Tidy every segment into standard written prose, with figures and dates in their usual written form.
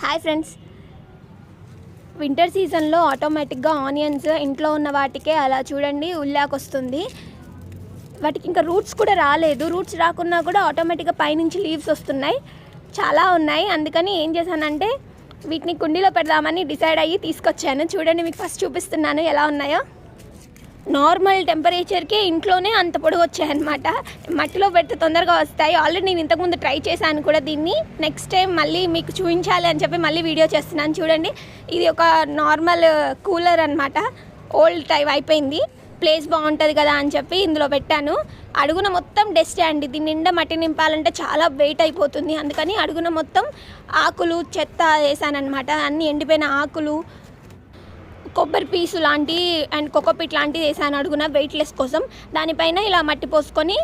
Hi friends, winter సీజన్లో ఆటోమేటిక్గా onions ఇంట్లో ఉన్న వాటికే అలా చూడండి ఉల్లాకు వస్తుంది. వాటికి ఇంకా రూట్స్ కూడా రాలేదు. రూట్స్ రాకున్నా కూడా ఆటోమేటిక్గా పైనుంచి లీవ్స్ వస్తున్నాయి, చాలా ఉన్నాయి. అందుకని ఏం చేశానంటే వీటిని కుండీలో పెడదామని డిసైడ్ అయ్యి తీసుకొచ్చాను. చూడండి, మీకు ఫస్ట్ చూపిస్తున్నాను ఎలా ఉన్నాయో. నార్మల్ టెంపరేచర్కి ఇంట్లోనే అంత పొడుగు వచ్చాయన్నమాట. మట్టిలో పెడితే తొందరగా వస్తాయి. ఆల్రెడీ నేను ఇంతకుముందు ట్రై చేశాను కూడా దీన్ని. నెక్స్ట్ టైం మళ్ళీ మీకు చూపించాలి అని చెప్పి మళ్ళీ వీడియో చేస్తున్నాను. చూడండి, ఇది ఒక నార్మల్ కూలర్ అనమాట. ఓల్డ్ టైప్ అయిపోయింది. ప్లేస్ బాగుంటుంది కదా అని చెప్పి ఇందులో పెట్టాను. అడుగున మొత్తం డస్ట్ అండి. దీని నిండా మట్టి నింపాలంటే చాలా వెయిట్ అయిపోతుంది. అందుకని అడుగున మొత్తం ఆకులు చెత్త వేసానమాట. అన్నీ ఎండిపోయిన ఆకులు, కొబ్బరి పీసు లాంటి అండ్ కోకోపీట్ లాంటివి వేసాను అడుగున వెయిట్లెస్ కోసం. దానిపైన ఇలా మట్టి పోసుకొని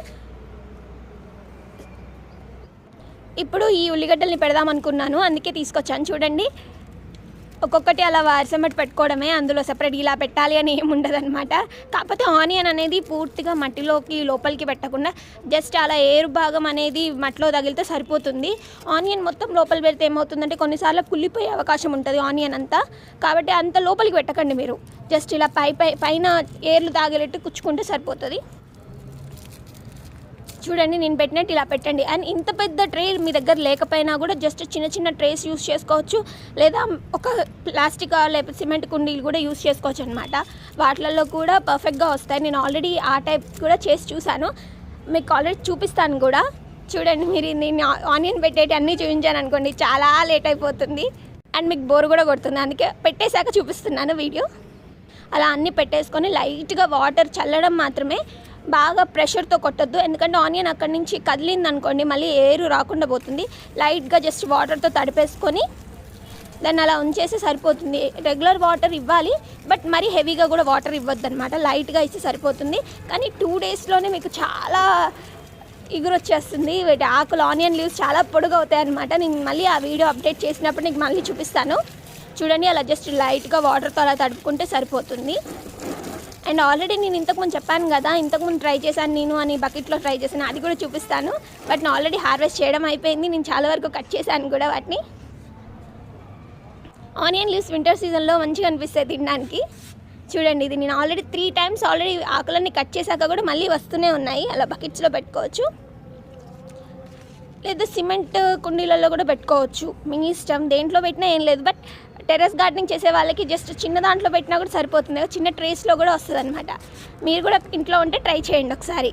ఇప్పుడు ఈ ఉల్లిగడ్డల్ని పెడదాం అనుకున్నాను, అందుకే తీసుకొచ్చాను. చూడండి, ఒక్కొక్కటి అలా వరుసమట్టి పెట్టుకోవడమే, అందులో సెపరేట్ ఇలా పెట్టాలి అని ఏమి ఉండదు అనమాట. కాకపోతే ఆనియన్ అనేది పూర్తిగా మట్టిలోకి లోపలికి పెట్టకుండా జస్ట్ అలా ఏరు భాగం అనేది మట్టిలో తగిలితే సరిపోతుంది. ఆనియన్ మొత్తం లోపల పెడితే ఏమవుతుందంటే కొన్నిసార్లు కుళ్ళిపోయే అవకాశం ఉంటుంది ఆనియన్ అంతా. కాబట్టి అంత లోపలికి పెట్టకండి మీరు. జస్ట్ ఇలా పైన ఏర్లు తాగేటట్టు కుచ్చుకుంటే సరిపోతుంది. చూడండి, నేను పెట్టినట్టు ఇలా పెట్టండి. అండ్ ఇంత పెద్ద ట్రే మీ దగ్గర లేకపోయినా కూడా జస్ట్ చిన్న చిన్న ట్రేస్ యూస్ చేసుకోవచ్చు, లేదా ఒక ప్లాస్టిక్ లేకపోతే సిమెంట్ కుండీలు కూడా యూస్ చేసుకోవచ్చు అనమాట. వాటిలలో కూడా పర్ఫెక్ట్గా వస్తాయి. నేను ఆల్రెడీ ఆ టైప్ కూడా చేసి చూశాను, మీకు ఆల్రెడీ చూపిస్తాను కూడా. చూడండి, మీరు నేను ఆనియన్ పెట్టేటి అన్నీ చూపించాను అనుకోండి, చాలా లేట్ అయిపోతుంది అండ్ మీకు బోర్ కూడా కొడుతుంది. అందుకే పెట్టేశాక చూపిస్తున్నాను వీడియో. అలా అన్నీ పెట్టేసుకొని లైట్గా వాటర్ చల్లడం మాత్రమే, బాగా ప్రెషర్తో కొట్టద్దు. ఎందుకంటే ఆనియన్ అక్కడి నుంచి కదిలింది అనుకోండి మళ్ళీ ఏరు రాకుండా పోతుంది. లైట్గా జస్ట్ వాటర్తో తడిపేసుకొని దాన్ని అలా ఉంచేసి సరిపోతుంది. రెగ్యులర్ వాటర్ ఇవ్వాలి, బట్ మరీ హెవీగా కూడా వాటర్ ఇవ్వద్దు అనమాట. లైట్గా ఇచ్చి సరిపోతుంది. కానీ 2 డేస్లోనే మీకు చాలా ఇగురు వచ్చేస్తుంది. వీటి ఆకులు, ఆనియన్ లీవ్స్ చాలా పొడుగు అవుతాయి అనమాట. నేను మళ్ళీ ఆ వీడియో అప్డేట్ చేసినప్పుడు నీకు మళ్ళీ చూపిస్తాను. చూడండి, అలా జస్ట్ లైట్గా వాటర్తో అలా తడుపుకుంటే సరిపోతుంది. అండ్ ఆల్రెడీ నేను ఇంతకుముందు చెప్పాను కదా, ఇంతకుముందు ట్రై చేశాను నేను అని, బకెట్లో ట్రై చేశాను, అది కూడా చూపిస్తాను. బట్ నేను ఆల్రెడీ హార్వెస్ట్ చేయడం అయిపోయింది. నేను చాలా వరకు కట్ చేశాను కూడా వాటిని. ఆనియన్ లీవ్స్ వింటర్ సీజన్లో మంచిగా అనిపిస్తాయి తినడానికి. చూడండి, ఇది నేను ఆల్రెడీ 3 times ఆకులన్నీ కట్ చేశాక కూడా మళ్ళీ వస్తూనే ఉన్నాయి. అలా బకెట్స్లో పెట్టుకోవచ్చు, లేదా సిమెంట్ కుండీలలో కూడా పెట్టుకోవచ్చు. మీ ఇష్టం, దేంట్లో పెట్టినా ఏం లేదు. బట్ టెర్రస్ గార్డెనింగ్ చేసే వాళ్ళకి జస్ట్ చిన్న దాంట్లో పెట్టినా కూడా సరిపోతుంది. చిన్న ట్రేస్లో కూడా వస్తుంది అనమాట. మీరు కూడా ఇంట్లో ఉంటే ట్రై చేయండి ఒకసారి.